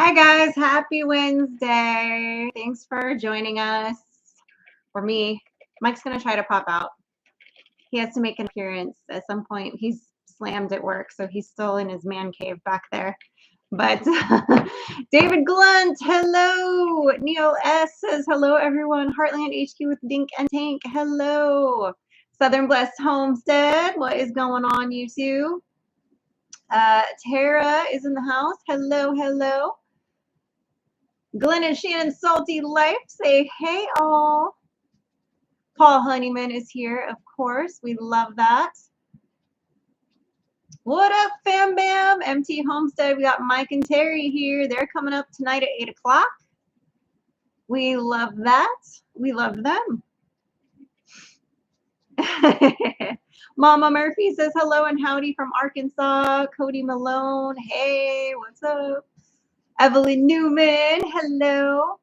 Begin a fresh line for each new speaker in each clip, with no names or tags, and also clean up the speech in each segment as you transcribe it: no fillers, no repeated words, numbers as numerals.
Hi guys, happy Wednesday. Thanks for joining us. Or me. Mike's gonna try to pop out. He has to make an appearance at some point. He's slammed at work, so he's still in his man cave back there. But David Glunt, hello. Neil S says hello everyone. Heartland HQ with Dink and Tank, hello. Southern Blessed Homestead, what is going on, you two? Tara is in the house. Hello, hello. Glenn and Shannon Salty Life say hey all. Paul Honeyman is here, of course. We love that. What up, fam bam? MT Homestead. We got Mike and Terry here. They're coming up tonight at 8 o'clock. We love that. We love them. Mama Murphy says hello and howdy from Arkansas. Cody Malone, hey, what's up? Evelyn Newman, hello.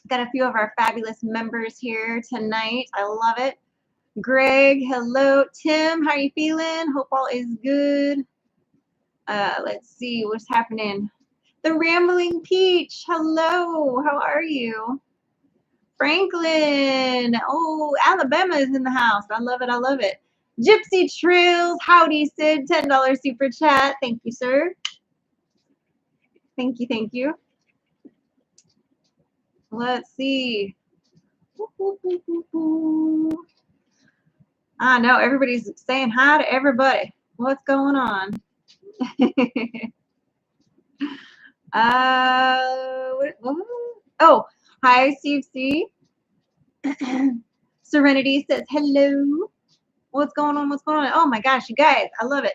Got a few of our fabulous members here tonight. I love it. Greg, hello. Tim, how are you feeling? Hope all is good. Let's see what's happening. The Rambling Peach, hello. How are you? Franklin, oh, Alabama is in the house. I love it. I love it. Gypsy Trails, howdy, Sid. $10 super chat. Thank you, sir. Thank you. Thank you. Let's see. I know everybody's saying hi to everybody. What's going on? Oh, hi, Steve C. Serenity says hello. What's going on? What's going on? Oh my gosh, you guys, I love it.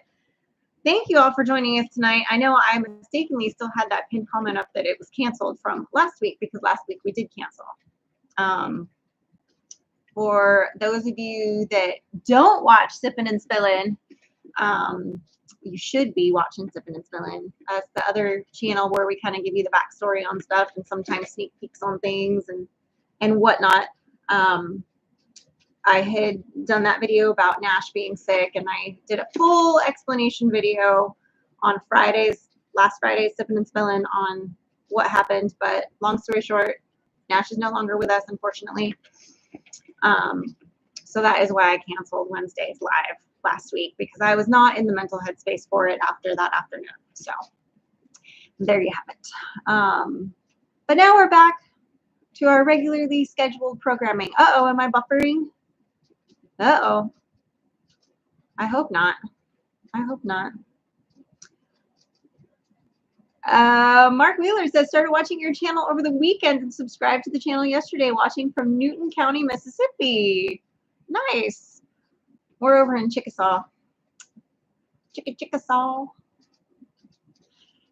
Thank you all for joining us tonight. I know I mistakenly still had that pinned comment up that it was canceled from last week because last week we did cancel. For those of you that don't watch Sippin' and Spillin', you should be watching Sippin' and Spillin'. It's the other channel where we kind of give you the backstory on stuff and sometimes sneak peeks on things and whatnot. I had done that video about Nash being sick, and I did a full explanation video on last Friday's Sippin' and Spillin' on what happened. But long story short, Nash is no longer with us, unfortunately. So that is why I canceled Wednesday's live last week, because I was not in the mental headspace for it after that afternoon. So there you have it. But now we're back to our regularly scheduled programming. Uh-oh, am I buffering? Uh-oh. I hope not. I hope not. Mark Wheeler says, started watching your channel over the weekend and subscribed to the channel yesterday, watching from Newton County, Mississippi. Nice. We're over in Chickasaw. Chickasaw.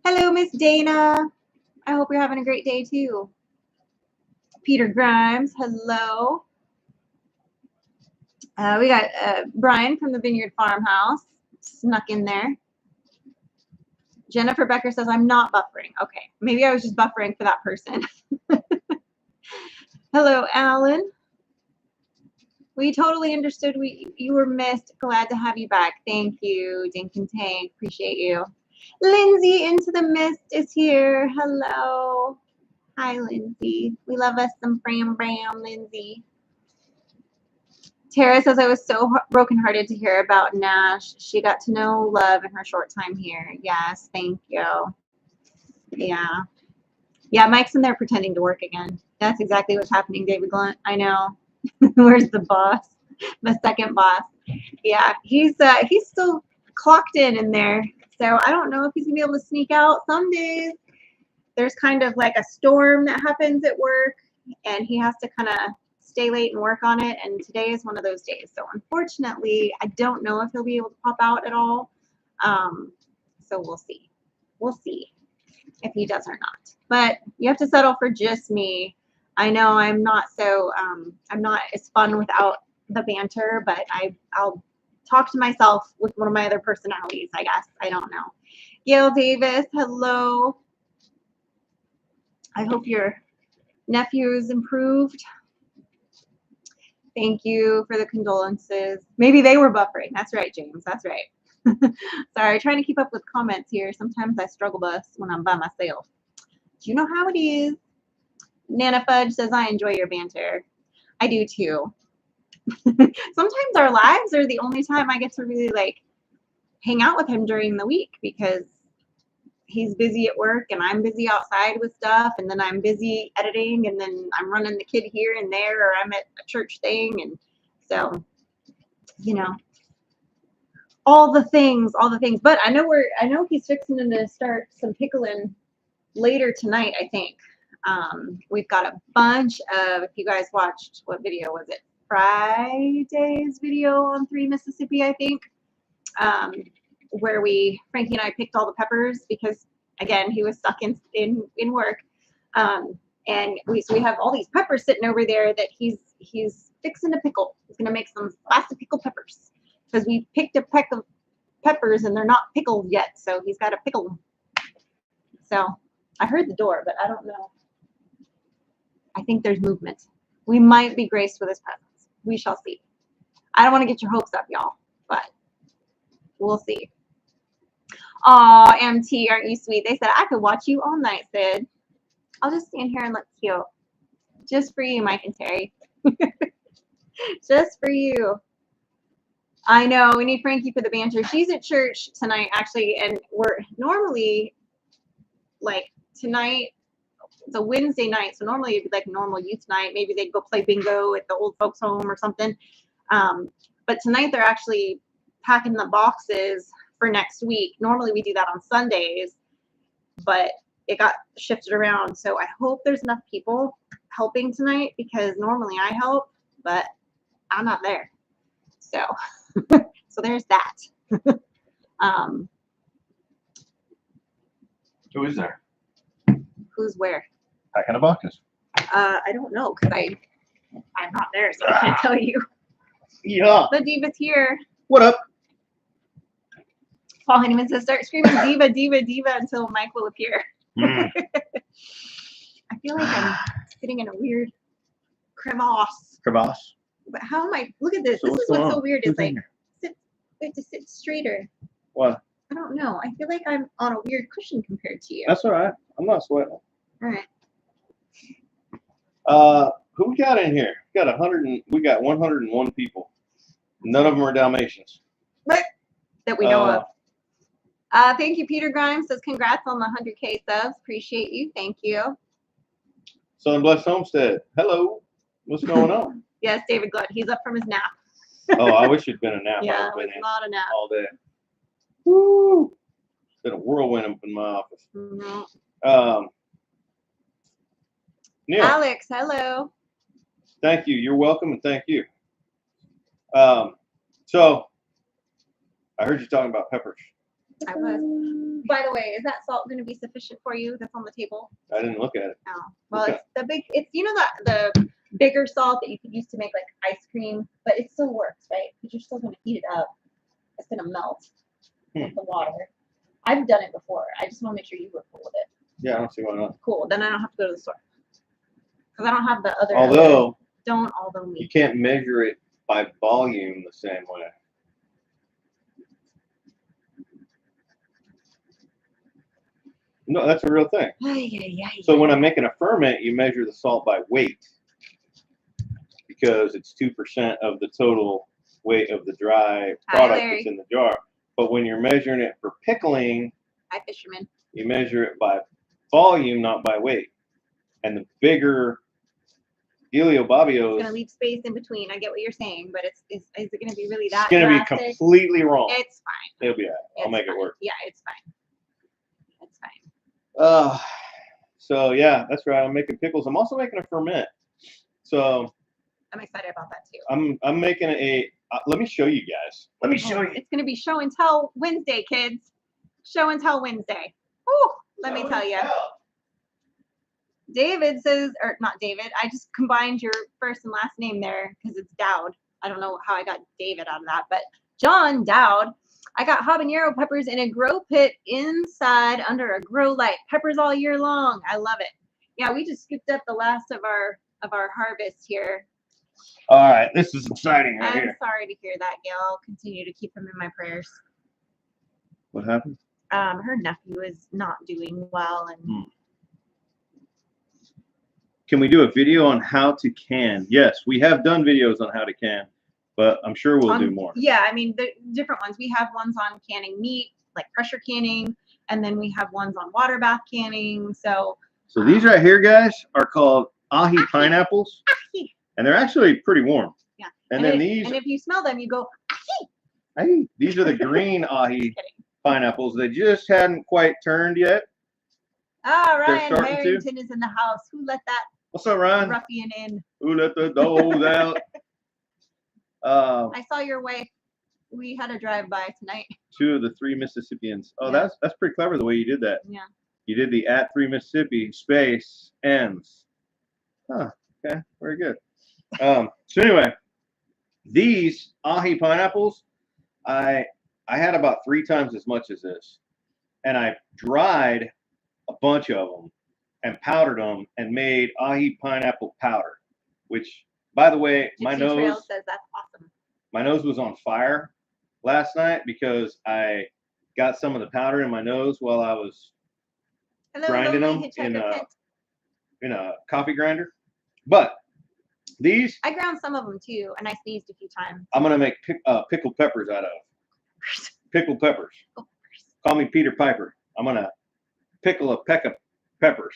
Hello, Miss Dana. I hope you're having a great day, too. Peter Grimes, hello. We got Brian from the Vineyard Farmhouse snuck in there. Jennifer Becker says, I'm not buffering. Okay, maybe I was just buffering for that person. Hello, Alan. We totally understood you were missed. Glad to have you back. Thank you, Dink and Tank. Appreciate you. Lindsay Into the Mist is here. Hello. Hi, Lindsay. We love us some Bram Bram, Lindsay. Tara says, I was so brokenhearted to hear about Nash. She got to know love in her short time here. Yes, thank you. Yeah. Yeah, Mike's in there pretending to work again. That's exactly what's happening, David Glunt. I know. Where's the boss? The second boss. Yeah, he's still clocked in there. So I don't know if he's going to be able to sneak out. Some days there's kind of like a storm that happens at work, and he has to kind of stay late and work on it, and today is one of those days. So unfortunately, I don't know if he'll be able to pop out at all. So we'll see. We'll see if he does or not. But you have to settle for just me. I know I'm not as fun without the banter, but I'll talk to myself with one of my other personalities, I guess. I don't know. Gail Davis, hello. I hope your nephew is improved. Thank you for the condolences. Maybe they were buffering. That's right, James. That's right. Sorry, trying to keep up with comments here. Sometimes I struggle bus when I'm by myself. You know how it is. Nana Fudge says, I enjoy your banter. I do too. Sometimes our lives are the only time I get to really like hang out with him during the week because he's busy at work and I'm busy outside with stuff, and then I'm busy editing, and then I'm running the kid here and there, or I'm at a church thing, and so all the things. But I know he's fixing to start some pickling later tonight, I think. We've got a bunch of, if you guys watched, what video was it? Friday's video on 3 Mississippi, I think, where Frankie and I picked all the peppers because, again, he was stuck in work. And we have all these peppers sitting over there that he's fixing to pickle. He's going to make some plastic pickle peppers because we picked a peck of peppers and they're not pickled yet, so he's got to pickle them. So I heard the door, but I don't know. I think there's movement. We might be graced with his presence. We shall see. I don't want to get your hopes up, y'all, but we'll see. Aw, MT, aren't you sweet? They said, I could watch you all night, Sid. I'll just stand here and look cute. Just for you, Mike and Terry. Just for you. I know, we need Frankie for the banter. She's at church tonight, actually, and we're normally, like, tonight, it's a Wednesday night, so normally it'd be like normal youth night. Maybe they'd go play bingo at the old folks home or something. But tonight they're actually packing the boxes for next week. Normally we do that on Sundays, but it got shifted around. So I hope there's enough people helping tonight because normally I help, but I'm not there. So, so there's that.
Who is there?
Who's where?
Packing the boxes.
I don't know because I'm not there, so I can't tell you.
Yeah.
The diva's here.
What up?
Paul Honeyman says, start screaming diva, diva, diva until Mike will appear. I feel like I'm sitting in a weird crevasse.
Crevasse.
But how am I? Look at this.
So
This is what's so weird. It's like, we have to sit straighter.
What?
I don't know. I feel like I'm on a weird cushion compared to you.
That's all right. I'm not sweating.
All right.
Who we got in here? We got 101 people. None of them are Dalmatians.
But that we know of. Thank you, Peter Grimes says congrats on the 100K subs. Appreciate you. Thank you.
Southern Blessed Homestead. Hello. What's going on?
Yes, David Glutt. He's up from his nap.
Oh, I wish it'd been a nap.
Yeah,
I've been
it's not a nap.
all day. Woo! It's been a whirlwind up in my office.
Mm-hmm.
Neil.
Alex, hello.
Thank you. You're welcome, and thank you. So I heard you talking about peppers.
I was. By the way, is that salt going to be sufficient for you? That's on the table.
I didn't look at it.
Oh, well,
Okay.
it's the big. It's the bigger salt that you could use to make like ice cream, but it still works, right? Because you're still going to heat it up. It's going to melt with the water. I've done it before. I just want to make sure you were cool with it.
Yeah, I don't see why not.
Cool. Then I don't have to go to the store because I don't have the other.
Although
me.
you can't measure it by volume the same way. No, that's a real thing. So when I'm making a ferment, you measure the salt by weight because it's 2% of the total weight of the dry product that's in the jar. But when you're measuring it for pickling,
hi, fisherman,
you measure it by volume, not by weight. And the bigger Gilio Babbios,
it's gonna leave space in between. I get what you're saying, but is it gonna be really that?
It's gonna
drastic?
be completely wrong.
It's fine.
It'll be all right. I'll make it work.
Yeah, it's fine. It's fine.
So yeah, that's right. I'm making pickles. I'm also making a ferment. So
I'm excited about that too.
I'm making let me show you guys. Let me show you.
It's gonna be show and tell Wednesday, kids. Show and tell Wednesday. Woo, let me tell you. David says, or not David, I just combined your first and last name there because it's Dowd. I don't know how I got David out of that, but John Dowd. I got habanero peppers in a grow pit inside under a grow light. Peppers all year long. I love it. Yeah, we just scooped up the last of our harvest here.
All right, this is exciting right here.
I'm sorry to hear that, Gail. I'll continue to keep him in my prayers.
What happened?
Her nephew is not doing well, and
can we do a video on how to can? Yes, we have done videos on how to can, but I'm sure we'll do more.
Yeah, I mean, the different ones. We have ones on canning meat, like pressure canning, and then we have ones on water bath canning. So
these right here, guys, are called ahi pineapples,
ahi.
And they're actually pretty warm.
Yeah.
And then these,
and if you smell them, you go ahi.
Hey, these are the green ahi pineapples. They just hadn't quite turned yet.
Ah, Ryan Harrington is in the house. Who let that
What's up, Ryan?
ruffian in?
Who let the dogs out?
I saw your wife. We had a drive-by tonight.
2 of the 3 Mississippians. Oh, yeah. That's pretty clever the way you did that.
Yeah.
You did the @3 Mississippi space ends. Huh. Okay. Very good. So anyway, these ahi pineapples, I had about 3 times as much as this, and I dried a bunch of them and powdered them and made ahi pineapple powder, which, by the way,
my nose says that's awesome.
My nose was on fire last night because I got some of the powder in my nose while I was grinding them in a coffee grinder. But these,
I ground some of them too, and I sneezed a few times.
I'm gonna make pickled peppers out of. Pickled peppers. Call me Peter Piper. I'm gonna pickle a peck of peppers.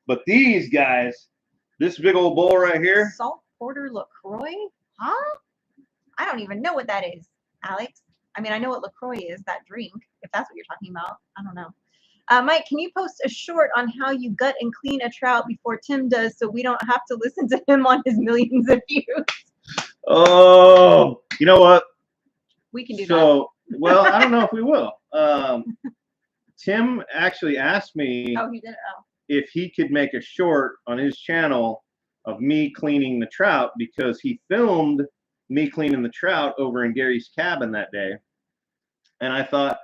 But these guys, this big old bowl right here.
Salt porter LaCroix? Huh? I don't even know what that is, Alex. I mean, I know what LaCroix is, that drink, if that's what you're talking about. I don't know. Mike, can you post a short on how you gut and clean a trout before Tim does so we don't have to listen to him on his millions of views?
Oh, you know what?
We can do that.
Well, I don't know if we will. Tim actually asked me if he could make a short on his channel of me cleaning the trout because he filmed me cleaning the trout over in Gary's cabin that day. And I thought,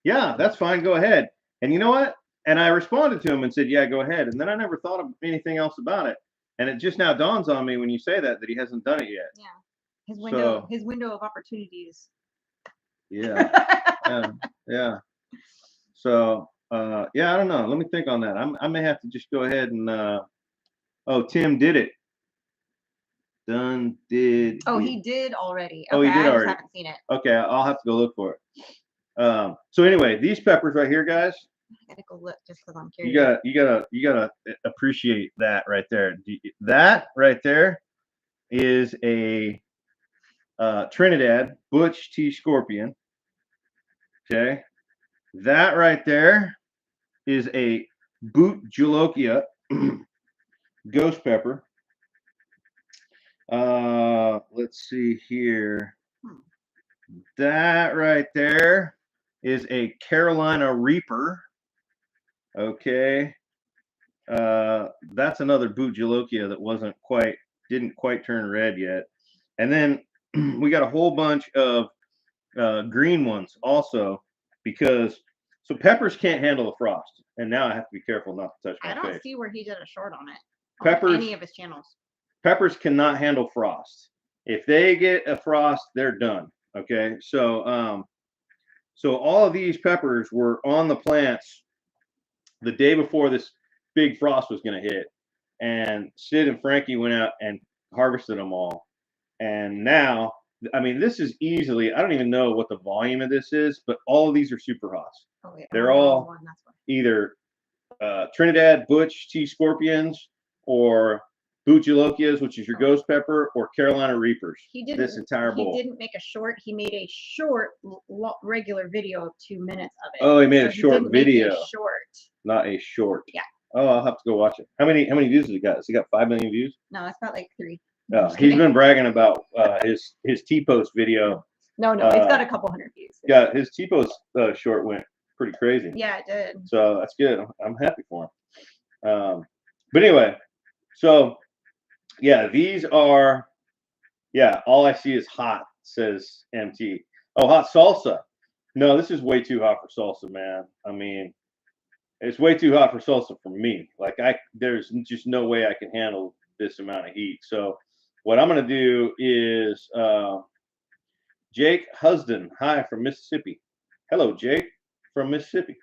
yeah, that's fine. Go ahead. And you know what? And I responded to him and said, yeah, go ahead. And then I never thought of anything else about it. And it just now dawns on me when you say that he hasn't done it yet.
Yeah. His window of opportunities.
Yeah. Yeah. So, yeah, I don't know. Let me think on that. I may have to just go ahead and, Tim did it.
He did already.
Okay, he did already.
I just haven't seen it.
Okay, I'll have to go look for it. So anyway, these peppers right here, guys.
I gotta go look just because I'm curious.
You gotta appreciate that right there. That right there is a Trinidad Butch T Scorpion. Okay, that right there is a Boot Jolokia ghost pepper. Let's see here. That right there is a Carolina Reaper. Okay. That's another Boot Jolokia that didn't quite turn red yet. And then we got a whole bunch of green ones also so peppers can't handle the frost. And now I have to be careful not to touch my face.
I don't see where he did a short on it.
Peppers,
on any of his channels.
Peppers cannot handle frost. If they get a frost, they're done. Okay. So all of these peppers were on the plants the day before this big frost was going to hit. And Sid and Frankie went out and harvested them all. And now, I mean, this is easily, I don't even know what the volume of this is, but all of these are super hots.
Oh, yeah.
They're all either Trinidad Butch T Scorpions or Boot Jolokias, which is your ghost pepper, or Carolina Reapers. This entire bowl.
He didn't make a short. He made a short, regular video of 2 minutes of it.
Oh, he made a short video.
Short.
Not a short.
Yeah.
Oh, I'll have to go watch it. How many views has it got? Has it got 5 million views?
No, it's got like 3.
He's been bragging about his T-post video.
No, it's got a couple hundred views.
Yeah, his T-post short went pretty crazy.
Yeah, it did.
So that's good. I'm happy for him. But anyway, so yeah, these are, all I see is hot, says MT. Oh, hot salsa. No, this is way too hot for salsa, man. I mean, it's way too hot for salsa for me. Like there's just no way I can handle this amount of heat. So what I'm going to do is Jake Husden. Hi from Mississippi. Hello, Jake from Mississippi.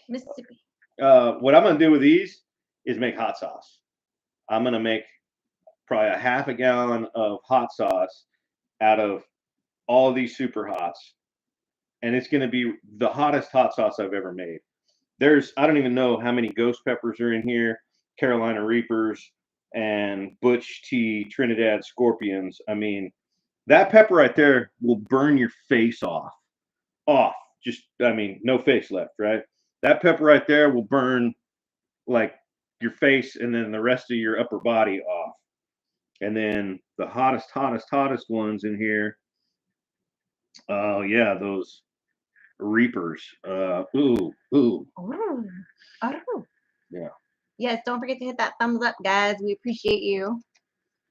Mississippi.
What I'm going to do with these is make hot sauce. I'm going to make probably a half a gallon of hot sauce out of all of these super hots. And it's going to be the hottest hot sauce I've ever made. I don't even know how many ghost peppers are in here, Carolina Reapers, and Butch T Trinidad Scorpions. I mean, that pepper right there will burn your face off. Just, I mean, no face left, right? That pepper right there will burn like your face and then the rest of your upper body off. And then the hottest ones in here. Oh yeah, those Reapers. Ooh.
Ooh.
Yeah.
Yes, don't forget to hit that thumbs up, guys. We appreciate you.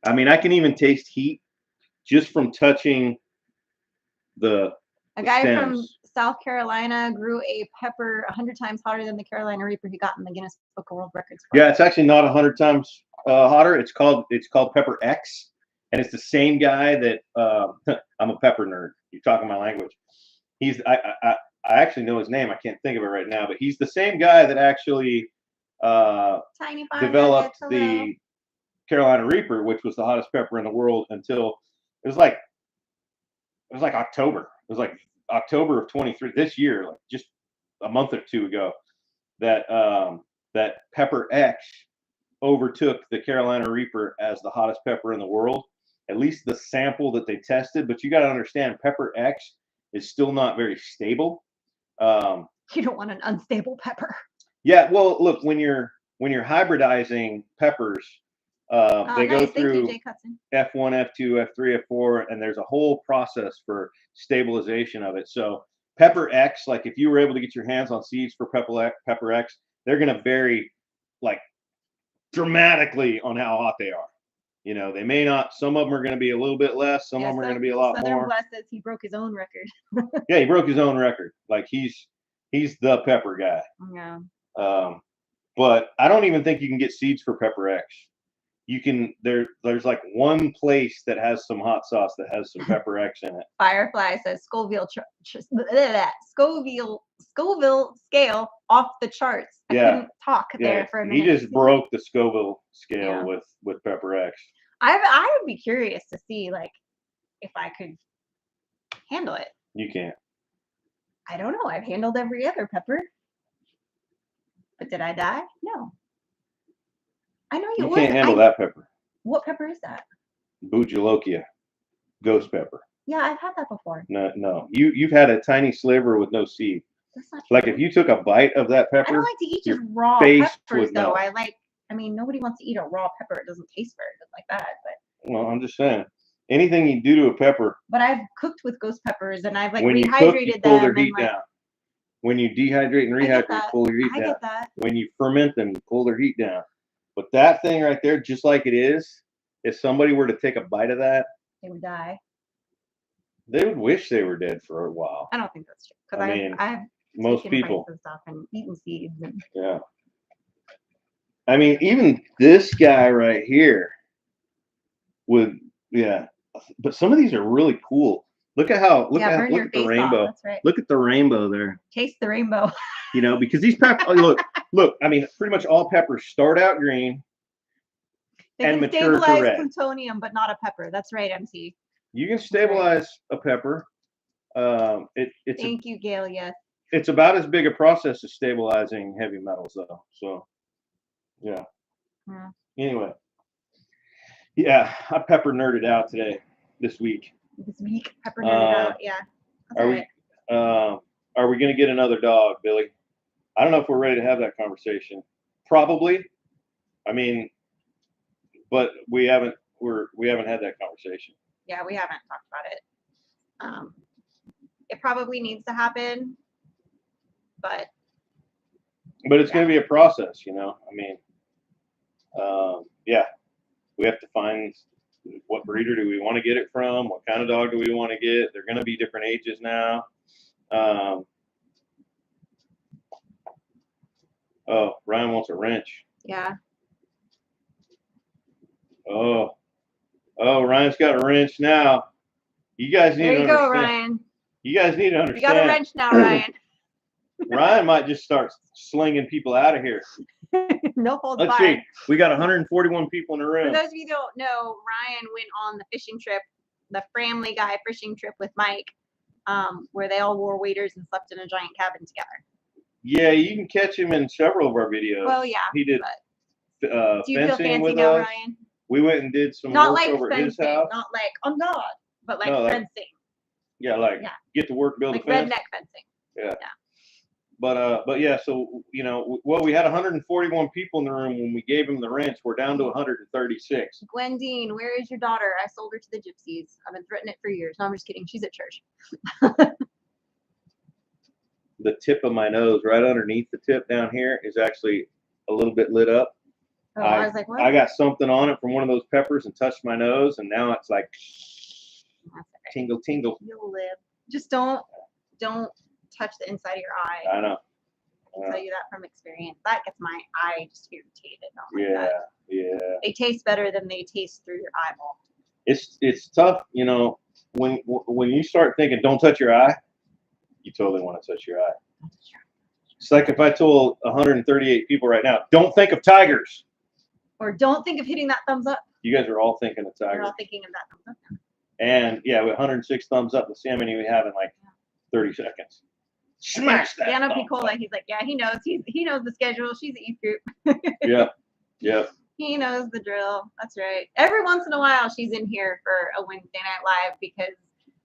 I mean, I can even taste heat just from touching the
guy
stems.
From South Carolina grew a pepper 100 times hotter than the Carolina Reaper he got in the Guinness Book of World Records.
Yeah, it's actually not 100 times hotter. It's called Pepper X, and it's the same guy that I'm a pepper nerd. You're talking my language. I actually know his name. I can't think of it right now, but he's the same guy that actually developed the Carolina Reaper, which was the hottest pepper in the world until it was like October. It was like October of 23 this year, like just a month or two ago, that that Pepper X overtook the Carolina Reaper as the hottest pepper in the world. At least the sample that they tested. But you got to understand, Pepper X is still not very stable.
You don't want an unstable pepper.
Yeah, well, look, when you're hybridizing peppers, they go through F1, F2, F3, F4, and there's a whole process for stabilization of it. So Pepper X, like if you were able to get your hands on seeds for Pepper X, they're going to vary like dramatically on how hot they are. You know, they may not. Some of them are going to be a little bit less. Some of them are going to be a lot more.
Bless says he broke his own record.
Yeah, he broke his own record. Like he's the pepper guy.
Yeah.
But I don't even think you can get seeds for Pepper X. You can there's like one place that has some hot sauce that has some Pepper X in it.
Firefly says Scoville scale off the charts. I couldn't talk there for a minute.
He just broke the Scoville scale with Pepper X.
I would be curious to see like if I could handle it.
You can't.
I don't know. I've handled every other pepper. But did I die? No. I know you
can't handle that pepper.
What pepper is that?
Bujalokia, ghost pepper.
Yeah, I've had that before.
No. You've had a tiny sliver with no seed. That's not true. Like if you took a bite of that pepper,
I don't like to eat just raw peppers though. I mean, nobody wants to eat a raw pepper. It doesn't taste very good like that. But
well, I'm just saying, anything you do to a pepper.
But I've cooked with ghost peppers and I've like
when
rehydrated
you cook, you pull their
them.
heat down. When you dehydrate and rehydrate, pull your heat down.
I get that.
When you ferment them, you pull their heat down. But that thing right there, just like it is, if somebody were to take a bite of that,
they would die.
They would wish they were dead for a while.
I don't think that's true. Because I've
most people
and stuff and eaten seeds. And...
Yeah. I mean, even this guy right here would, but some of these are really cool. Look at the rainbow.
That's right.
Look at the rainbow there.
Taste the rainbow.
You know, because these peppers, look, I mean, pretty much all peppers start out green and mature to red.
They can stabilize plutonium, but not a pepper. That's right, MC.
You can stabilize a pepper.
Thank you, Gail. Yes.
It's about as big a process as stabilizing heavy metals, though. So, yeah. Anyway, I pepper nerded out this week.
Pepper nerded out. Yeah.
Are we going to get another dog, Billy? I don't know if we're ready to have that conversation. Probably. I mean, but we haven't had that conversation.
Yeah, we haven't talked about it. It probably needs to happen, but
it's going to be a process, you know. I mean, we have to find what breeder do we want to get it from, what kind of dog do we want to get. They're going to be different ages now. Ryan wants a wrench.
Yeah.
Oh, Ryan's got a wrench now. You guys need to understand.
There you go, Ryan.
You guys need to understand.
You got a wrench now, Ryan.
Ryan might just start slinging people out of here.
No holds
Let's
barred.
see. We got 141 people in the
For
room.
those of you who don't know, Ryan went on the fishing trip, the Family Guy fishing trip with Mike, where they all wore waders and slept in a giant cabin together.
Yeah, you can catch him in several of our videos.
Well, yeah.
He did
Do you feel
fencing
fancy
with
now,
us.
Ryan?
We went and did some
Not
work
like
over at his
fencing,
house.
not like on God, but like
No, like
fencing,
Yeah, like get to work, build
like
a fence.
redneck fencing.
Yeah. But yeah, so we had 141 people in the room when we gave him the wrench. We're down to 136.
Glendine, where is your daughter? I sold her to the gypsies. I've been threatening it for years. No, I'm just kidding. She's at church.
The tip of my nose, right underneath the tip down here, is actually a little bit lit up.
Oh, I was like, what?
I got something on it from one of those peppers and touched my nose, and now it's like tingle, tingle.
You'll live. Just don't touch the inside of your eye.
I know.
I'll tell you that from experience. That gets my eye just irritated. Oh my God.
Yeah.
They taste better than they taste through your eyeball.
It's tough, when you start thinking, don't touch your eye, you totally want to touch your eye. It's like if I told 138 people right now, don't think of tigers.
Or don't think of hitting that thumbs up.
You guys are all thinking of tigers.
We're all thinking of that thumbs up now.
And yeah, with 106 thumbs up, let's see how many we have in like 30 seconds. Smash that.
Dano Picola, he's like, yeah, he knows. He knows the schedule. She's a youth group.
Yeah.
He knows the drill. That's right. Every once in a while, she's in here for a Wednesday Night Live because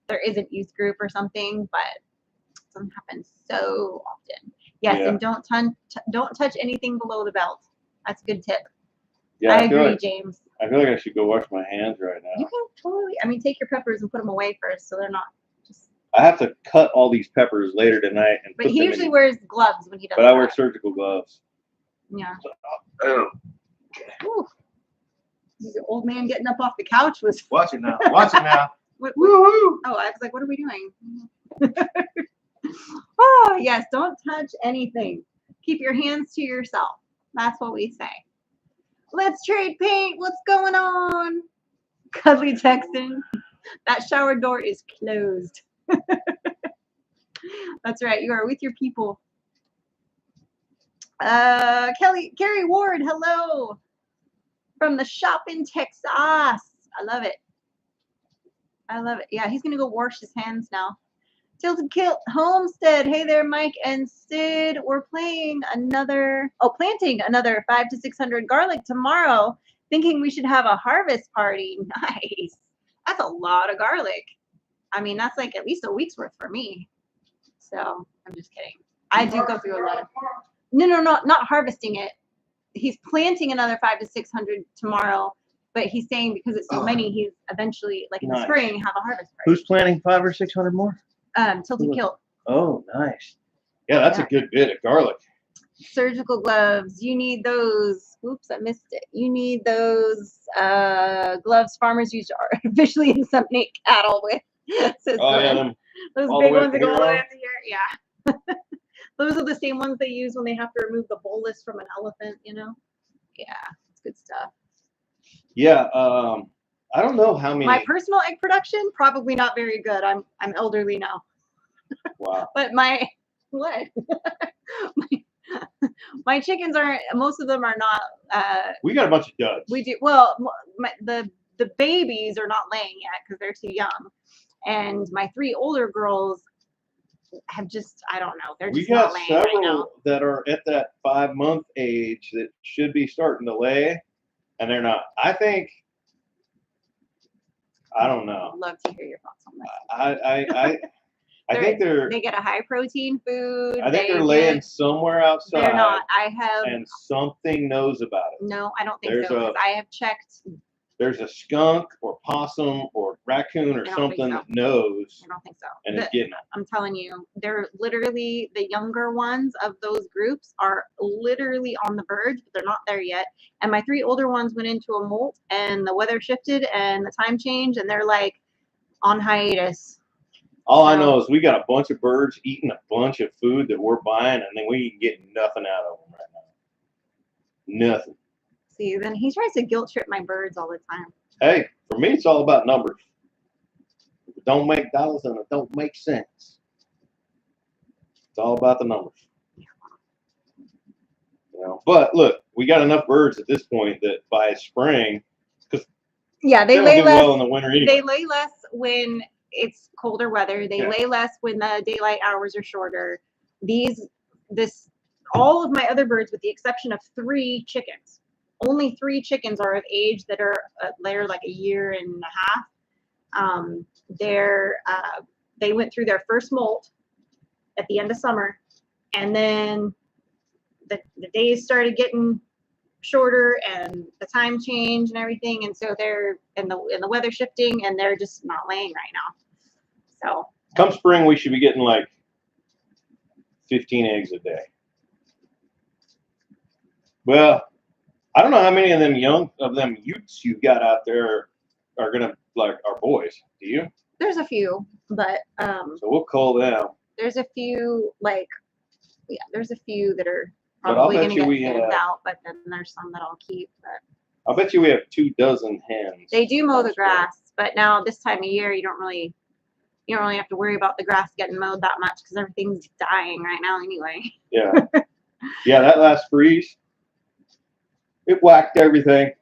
there isn't youth group or something, but it doesn't happen so often. Yes,
Yeah.
and don't touch anything below the belt. That's a good tip.
Yeah,
I agree, James.
I feel like I should go wash my hands right now.
You can totally. I mean, take your peppers and put them away first, so they're not just.
I have to cut all these peppers later tonight and.
But he usually wears gloves when he does.
But I wear surgical gloves.
Yeah.
Oh.
Ooh. The old man getting up off the couch was.
Watch it now. Watch it now.
Woohoo!
Oh,
I was like, what are we doing? Oh yes, don't touch anything. Keep your hands to yourself. That's what we say. Let's trade paint. What's going on? Cuddly Texan. That shower door is closed. That's right. You are with your people. Carrie Ward, hello. From the shop in Texas. I love it. Yeah, he's going to go wash his hands now. Tilted Kilt Homestead. Hey there, Mike and Sid. We're planting another 500 to 600 garlic tomorrow. Thinking we should have a harvest party. Nice. That's a lot of garlic. I mean, that's like at least a week's worth for me. So I'm just kidding. I do go through a lot of. No, not harvesting it. He's planting another 500 to 600 tomorrow. But he's saying because it's so many, he's eventually, like in the spring, have a harvest party.
Who's planting 500 or 600 more?
Tilted Kilt.
Oh, nice. Yeah, that's a good bit of garlic.
Surgical gloves. You need those. Oops, I missed it. You need those gloves farmers used to artificially inseminate cattle with. Those big ones that go all the way up to here. Yeah. Those are the same ones they use when they have to remove the bolus from an elephant, Yeah, it's good stuff.
Yeah, I don't know how many.
My personal egg production, probably not very good. I'm elderly now.
Wow.
But what? my chickens aren't. Most of them are not.
We got a bunch of duds.
We do well. The babies are not laying yet because they're too young, and my 3 older girls have just. I don't know. They're just not laying right now.
We got several that are at that 5-month age that should be starting to lay. And they're not. I don't know.
I'd love to hear your thoughts on this.
I think
they get a high protein food.
I think they're laying somewhere outside.
They're not.
And something knows about it.
No, I don't think so. Because I have checked.
There's a skunk or possum or raccoon or something that knows.
I don't think so.
And it's getting it.
I'm telling you, they're literally the younger ones of those groups are literally on the verge, but they're not there yet. And my 3 older ones went into a molt, and the weather shifted, and the time changed, and they're like on hiatus.
All I know is we got a bunch of birds eating a bunch of food that we're buying, and then we can get nothing out of them right now. Nothing.
See, then he tries to guilt trip my birds all the time.
Hey, for me, it's all about numbers. If it don't make dollars, then it don't make sense. It's all about the numbers. You know, but look, we got enough birds at this point that by spring, because
Yeah, they
don't
lay
do
less.
well in the winter anyway.
They lay less when it's colder weather. They
Yeah.
lay less when the daylight hours are shorter. All of my other birds, with the exception of 3 chickens, only 3 chickens are of age that are they're like a year and a half. They went through their first molt at the end of summer, and then the days started getting shorter and the time change and everything, and so they're in the weather shifting, and they're just not laying right now. So
come spring, we should be getting like 15 eggs a day. Well, I don't know how many of them utes you got out there are gonna like our boys. Do you?
there's a few, but
So we'll call them.
there's a few there's a few that are
But I'll
probably
bet
going to
you
get
we
thinned
have-
out, but then there's some that I'll keep. But
I'll bet you we have 24 hens.
they do mow
come
the
spring.
grass, but now this time of year you don't really have to worry about the grass getting mowed that much because everything's dying right now anyway.
Yeah. Yeah, that last freeze, it whacked everything.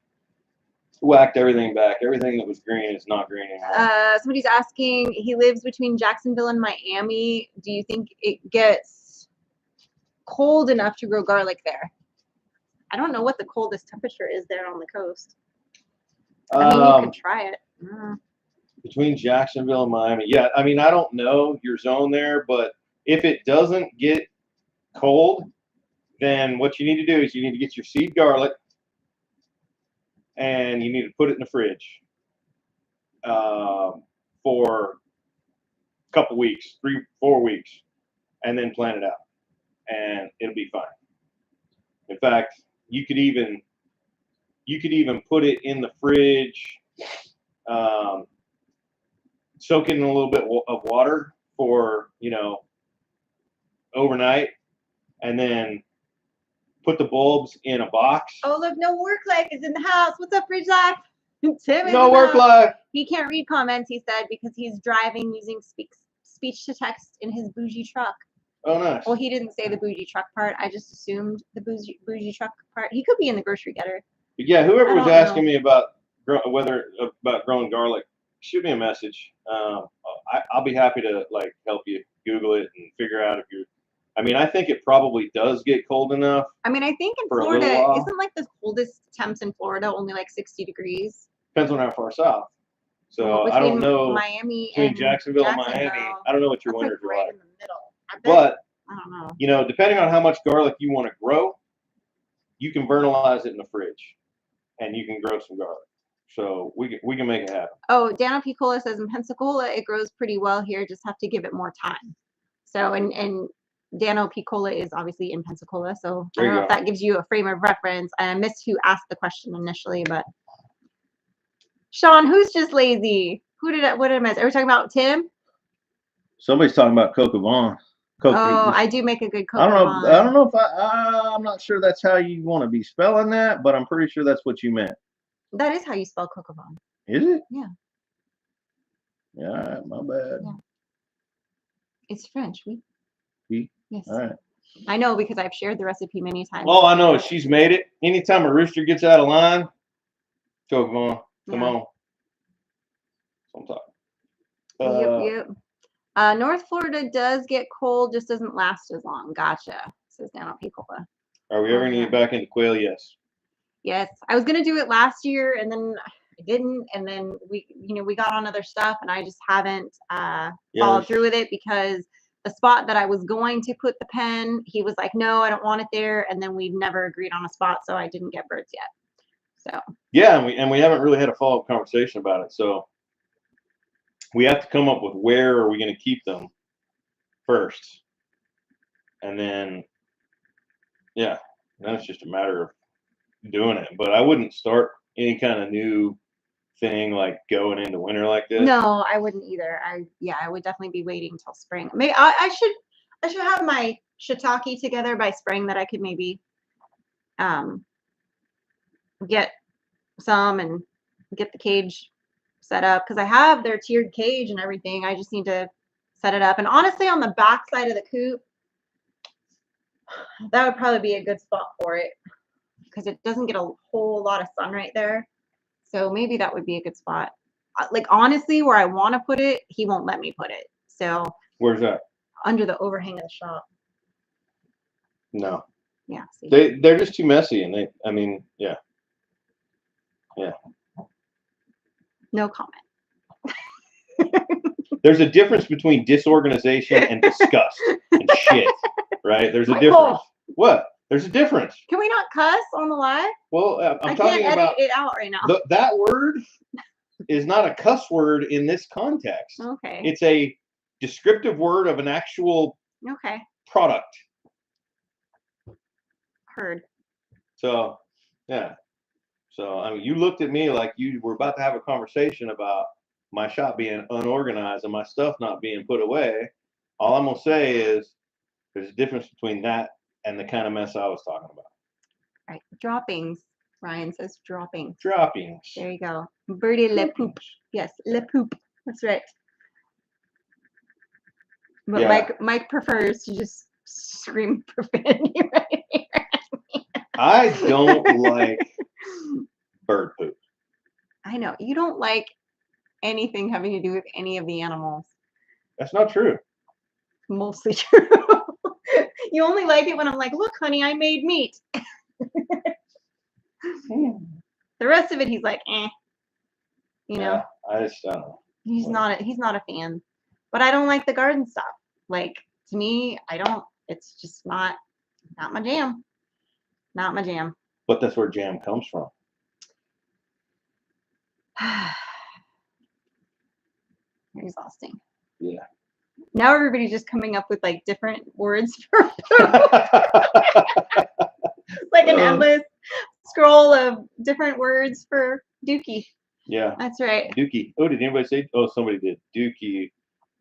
Whacked everything back. Everything that was green is not green anymore.
Somebody's asking, he lives between Jacksonville and Miami. Do you think it gets cold enough to grow garlic there? I don't know what the coldest temperature is there on the coast. I mean, you could try it.
Between Jacksonville and Miami. Yeah, I mean, I don't know your zone there, but if it doesn't get cold, then what you need to do is you need to get your seed garlic and you need to put it in the fridge for a couple weeks, 3-4 weeks, and then plant it out, and it'll be fine. In fact, you could even put it in the fridge, soak it in a little bit of water for overnight, and then put the bulbs in a box.
Oh, look, no work life is in the house. What's up, Fridge Life? Tim is
No
in the
work
house.
life.
He can't read comments, he said, because he's driving using speech to text in his bougie truck.
Oh, nice.
Well, he didn't say the bougie truck part. I just assumed the bougie truck part. He could be in the grocery getter.
But yeah, whoever
I
was
don't
asking
know.
me about growing garlic, shoot me a message. I'll be happy to help you Google it and figure out if you're. I mean, I think it probably does get cold enough.
I mean, I think in
For a little
Florida,
while.
isn't like the coldest temps in Florida only like 60 degrees?
Depends on how far south. So
Well,
I don't
between
know
Miami
between
and
Jacksonville and Miami.
Jacksonville,
I don't know what your
that's like
winters are
right
like.
in the middle. I bet,
But
I don't know.
depending on how much garlic you want to grow, you can vernalize it in the fridge, and you can grow some garlic. So we can make it happen.
Oh, Dano Piccola says in Pensacola it grows pretty well here. Just have to give it more time. So and Dano Piccola is obviously in Pensacola. So I
There
don't
you
know if
go.
that gives you a frame of reference. I missed who asked the question initially, but Sean, who's just lazy? What did I miss? Are we talking about Tim?
Somebody's talking about Coco Vaughn.
Oh, I do make a good Coco
I don't know.
Vaughn.
I don't know if I'm not sure that's how you want to be spelling that, but I'm pretty sure that's what you meant.
That is how you spell Coco Vaughn.
Is it?
Yeah.
Yeah. All right. My bad.
Yeah. It's French.
Oui.
Yes.
All right.
I know because I've shared the recipe many times.
All I know is she's made it. Anytime a rooster gets out of line, Coco Vaughn, come
Yeah.
on. That's what I'm talking.
Yep. North Florida does get cold, just doesn't last as long. Gotcha. Says Dano Piccola.
Are we ever going to get back into quail? Yes.
Yes, I was gonna do it last year, and then I didn't, and then we got on other stuff, and I just haven't followed through with it because the spot that I was going to put the pen, he was like, "No, I don't want it there," and then we never agreed on a spot, so I didn't get birds yet. So
yeah, and we haven't really had a follow-up conversation about it, so we have to come up with where are we going to keep them first, and then then it's just a matter of doing it. But I wouldn't start any kind of new thing like going into winter like this.
no, I wouldn't either. I would definitely be waiting until spring. Maybe I should have my shiitake together by spring that I could maybe get some and get the cage set up because I have their tiered cage and everything. I just need to set it up. And honestly, on the back side of the coop, That would probably be a good spot for it because it doesn't get a whole lot of sun right there. So maybe that would be a good spot. Like honestly, where I want to put it, he won't let me put it. So
Where's that?
under the overhang of the shop.
No.
Yeah. See.
They're just too messy, and I mean, yeah.
No comment.
There's a difference between disorganization and disgust and shit, right? There's a
Michael.
difference. What? There's a difference.
Can we not cuss on the live?
Well, I'm
I
talking
can't
about
edit it out right now.
that word is not a cuss word in this context.
Okay.
It's a descriptive word of an actual
Okay.
product.
Heard.
So, yeah. So, I mean, you looked at me like you were about to have a conversation about my shop being unorganized and my stuff not being put away. All I'm going to say is there's a difference between that and the kind of mess I was talking about.
All right. Droppings. Ryan says droppings.
Droppings.
There you go. Birdie le poop. Yes, le poop. That's right. But
Yeah.
Mike prefers to just scream profanity right here.
I don't like bird poop.
I know. You don't like anything having to do with any of the animals.
That's not true.
Mostly true. You only like it when I'm like, look, honey, I made meat. The rest of it, he's like, eh. You know?
I just don't know.
He's not a fan. But I don't like the garden stuff. Like, to me, it's just not my jam. Not my jam.
But that's where jam comes from.
You're exhausting.
Yeah.
Now everybody's just coming up with like different words for like an endless scroll of different words for Dookie.
Yeah.
That's right.
Dookie. Oh, did anybody say? Oh, somebody did. Dookie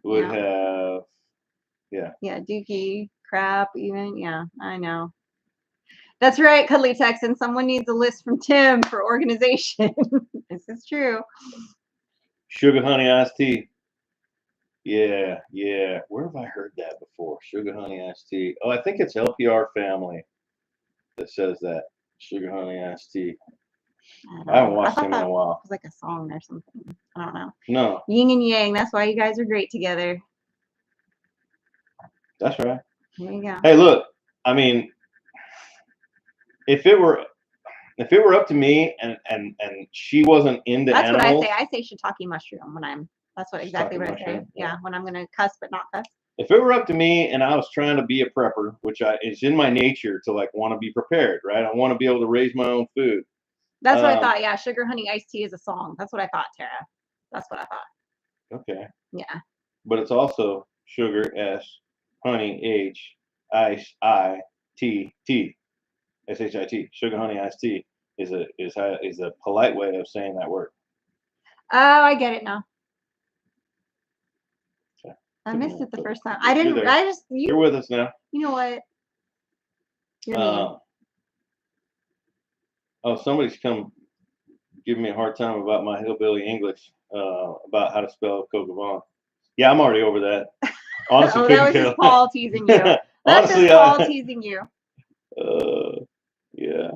would have. Yeah.
Yeah, Dookie, crap, even. Yeah, I know. That's right, Cuddly Texan. Someone needs a list from Tim for organization. This is true.
Sugar honey iced tea. Yeah. Where have I heard that before? Sugar honey iced tea. Oh, I think it's LPR Family that says that. Sugar honey iced tea. I haven't watched him in a while.
It was like a song or something. I don't know.
No.
Yin and yang. That's why you guys are great together.
That's right.
There you go.
Hey, look. I mean, if it were up to me and she wasn't into
that's
animals.
That's what I say. I say shiitake mushroom when I'm. That's what exactly what I say. Yeah, when I'm gonna cuss but not cuss.
If it were up to me and I was trying to be a prepper, which is in my nature to like want to be prepared, right? I want to be able to raise my own food.
That's what I thought. Yeah, sugar honey iced tea is a song. That's what I thought, Tara. That's what I thought.
Okay.
Yeah.
But it's also sugar S, honey H, ice I, T T, SHIT. Sugar honey iced tea is a polite way of saying that word.
Oh, I get it now.
Okay.
I missed it the first time. I didn't.
You're with us now.
You know what? You're mean.
Oh, somebody's come giving me a hard time about my hillbilly English, about how to spell Coq au vin. Yeah, I'm already over that. Honestly,
oh, that was just Paul teasing you. That's just Paul teasing you.
Yeah.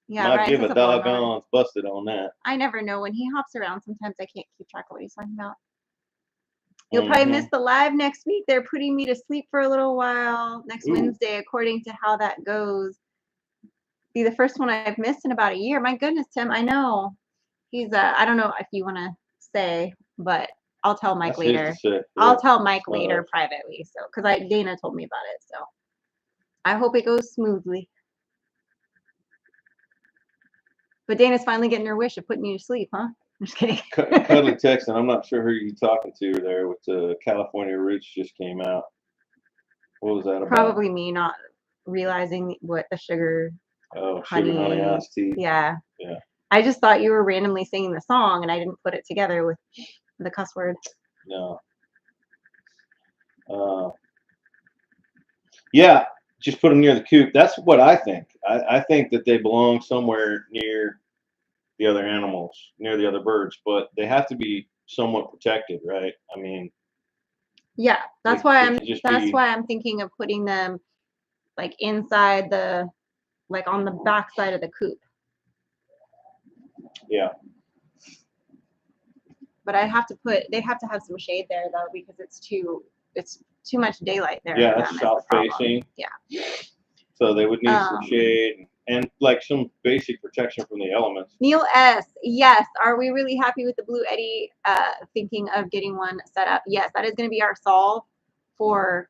Yeah,
Might give a doggone busted on that.
I never know. When he hops around, sometimes I can't keep track of what he's talking about. You'll probably miss the live next week. They're putting me to sleep for a little while next Wednesday, according to how that goes. Be the first one I've missed in about a year. My goodness, Tim, I know. He's I don't know if you want to say, but I'll tell Mike later. I'll tell Mike later privately. So, because Dana told me about it. So, I hope it goes smoothly. But Dana's finally getting her wish of putting you to sleep, huh? I'm just kidding.
Cuddly Texan, I'm not sure who you're talking to there with the California Roots just came out. What was that about?
Probably me not realizing what the sugar.
Oh, sugar honey iced tea.
Yeah.
Yeah.
I just thought you were randomly singing the song, and I didn't put it together with the cuss word.
No. Yeah, just put them near the coop. That's what I think. I think that they belong somewhere near the other animals, near the other birds, but they have to be somewhat protected, right? I mean.
Yeah, that's why I'm thinking of putting them like inside the, like on the back side of the coop.
Yeah.
But they'd have to have some shade there though, because it's too much daylight there.
Yeah,
for
that's
them is the
south
problem.
facing.
Yeah.
So they would need some shade and like some basic protection from the elements.
Neil S. Yes. Are we really happy with the Blue Eddy? Thinking of getting one set up. Yes, that is going to be our solve for